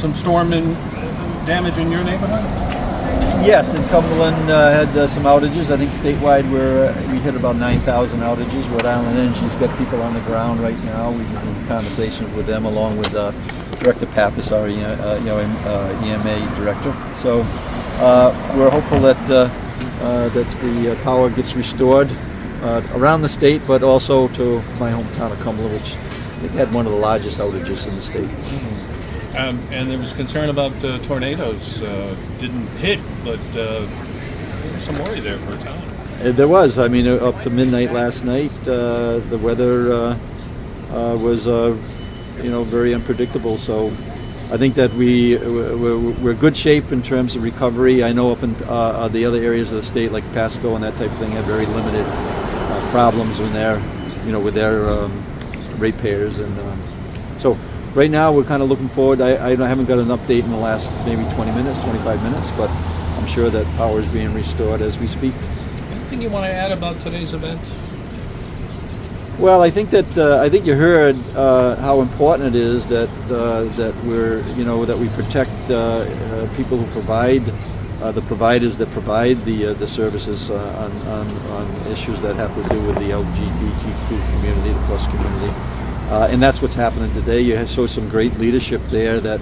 some storm and damage in your neighborhood? Yes, and Cumberland had some outages. I think statewide we hit about 9,000 outages. Rhode Island Energy's got people on the ground right now. We've been in conversations with them along with Director Pappas, our EMA director. So we're hopeful that the power gets restored around the state, but also to my hometown of Cumberland, which they had one of the largest outages in the state. Mm-hmm. And there was concern about tornadoes. Didn't hit, but there was some worry there for a time. There was. I mean, up to midnight last night, the weather was, very unpredictable. So I think that we're good shape in terms of recovery. I know up in the other areas of the state, like Pasco and that type of thing, have very limited problems with their ratepayers, and so. Right now, we're kind of looking forward. I haven't got an update in the last maybe 20 minutes, 25 minutes, but I'm sure that power is being restored as we speak. Anything you want to add about today's event? Well, I think that you heard how important it is that that we protect people who provide the providers that provide the services on issues that have to do with the LGBTQ community, the plus community. And that's what's happening today. You show some great leadership there that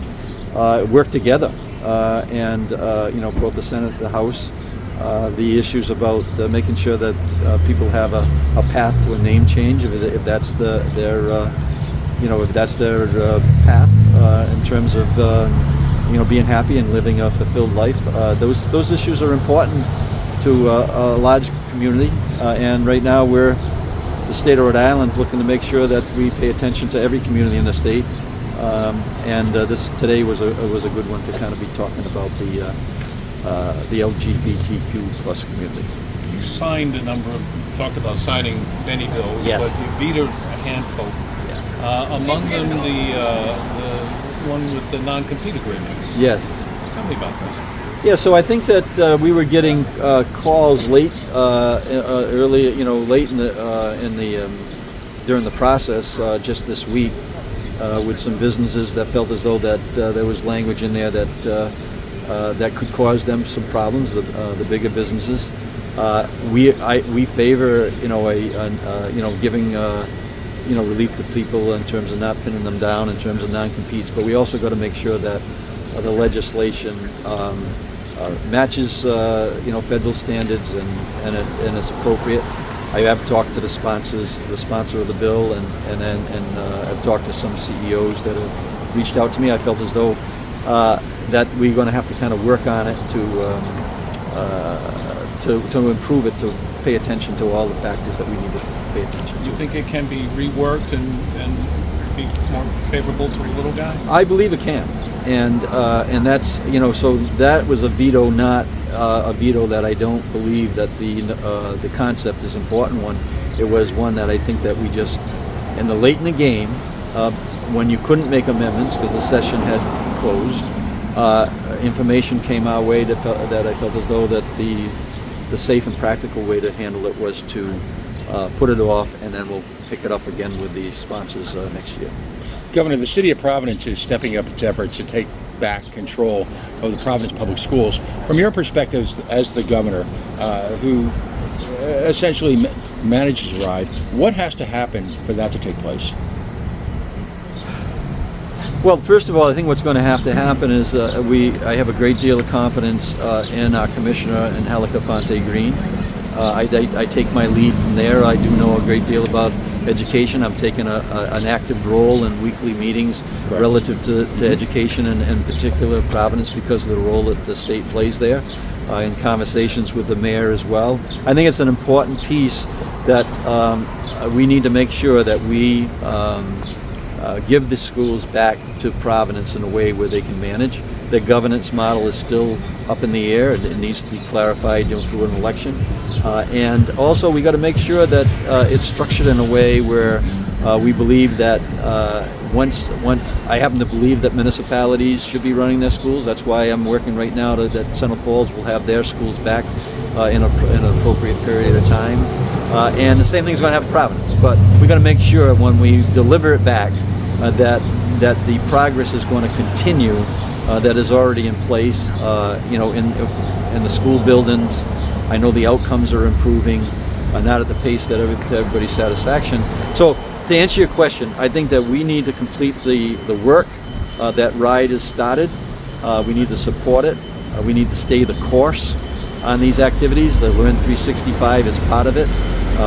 work together, and both the Senate, the House, the issues about making sure that people have a path to a name change, if that's their path in terms of being happy and living a fulfilled life. Those issues are important to a large community, and right now the state of Rhode Island looking to make sure that we pay attention to every community in the state, and this today was a good one to kind of be talking about the LGBTQ plus community. You signed talked about signing many bills, yes. But you vetoed a handful. Yeah. Among them the one with the non-compete agreements. Yes. Tell me about that. Yeah, so I think that we were getting calls late, early, late during the process just this week with some businesses that felt as though that there was language in there that could cause them some problems. The bigger businesses, we favor giving relief to people in terms of not pinning them down in terms of non-competes, but we also got to make sure that the legislation matches federal standards and it's appropriate. I have talked to the sponsor of the bill, and I've talked to some CEOs that have reached out to me. I felt as though that we're going to have to kind of work on it to improve it, to pay attention to all the factors that we need to pay attention to. Do you think it can be reworked and be more favorable to the little guy? I believe it can. And that's so that was a veto, not a veto that I don't believe that the concept is an important one. It was one that I think that we just late in the game, when you couldn't make amendments because the session had closed, information came our way that I felt as though that the safe and practical way to handle it was to put it off, and then we'll pick it up again with the sponsors next year. Governor, the city of Providence is stepping up its efforts to take back control of the Providence Public Schools. From your perspective as the governor, who essentially manages Rhode, what has to happen for that to take place? Well, first of all, I think what's going to happen is I have a great deal of confidence in our commissioner, Angelica Fonte-Green. I take my lead from there. I do know a great deal about education. I'm taking an active role in weekly meetings relative to education, and in particular Providence, because of the role that the state plays there, in conversations with the mayor as well. I think it's an important piece that we need to make sure that we give the schools back to Providence in a way where they can manage. The governance model is still up in the air. It needs to be clarified through an election. And also we got to make sure that it's structured in a way where we believe that once I happen to believe that municipalities should be running their schools. That's why I'm working right now that Central Falls will have their schools back in an appropriate period of time. And the same thing is going to happen in Providence. But we got to make sure when we deliver it back that the progress is going to continue that is already in place. In the school buildings, I know the outcomes are improving, not at the pace that to everybody's satisfaction. So to answer your question, I think that we need to complete the work that RIDE has started. We need to support it. We need to stay the course on these activities. The Learn 365 is part of it.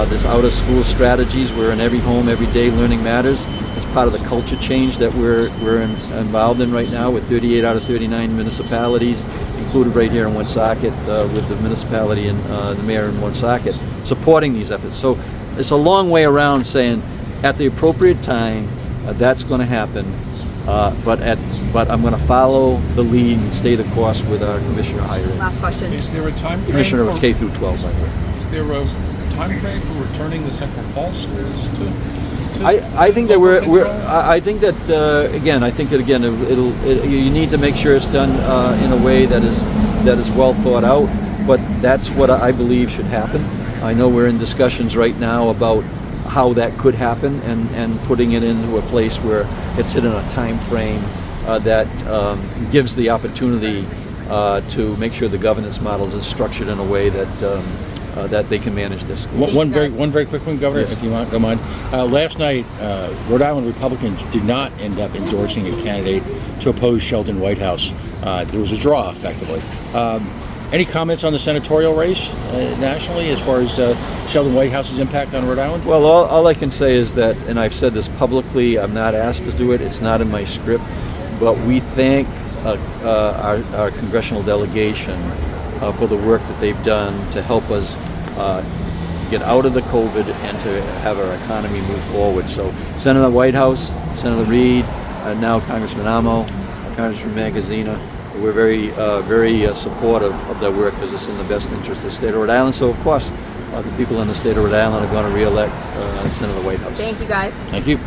This out-of-school strategies, we're in every home, every day, learning matters. It's part of the culture change that we're involved in right now with 38 out of 39 municipalities, included right here in Woonsocket with the municipality and the mayor in Woonsocket, supporting these efforts. So it's a long way around saying at the appropriate time, that's going to happen, but I'm going to follow the lead and stay the course with our commissioner hiring. Last question. Is there a time frame? Commissioner was K through 12, by the way. Is there a time frame for returning the Central Falls schools to I think that I think that you need to make sure it's done in a way that is well thought out. But that's what I believe should happen. I know we're in discussions right now about how that could happen and putting it into a place where it's in a time frame that gives the opportunity to make sure the governance models is structured in a way that they can manage this. One very quick one, Governor, Yes. if you don't mind. Last night, Rhode Island Republicans did not end up endorsing a candidate to oppose Sheldon Whitehouse. There was a draw, effectively. Any comments on the senatorial race nationally as far as Sheldon Whitehouse's impact on Rhode Island? Well, all I can say is that, and I've said this publicly, I'm not asked to do it, it's not in my script, but we thank our congressional delegation for the work that they've done to help us get out of the COVID and to have our economy move forward. So Senator Whitehouse, Senator Reed, now Congressman Amo, Congressman Magazina, we're very supportive of their work because it's in the best interest of the state of Rhode Island. So of course, the people in the state of Rhode Island are going to re-elect Senator Whitehouse. Thank you, guys. Thank you.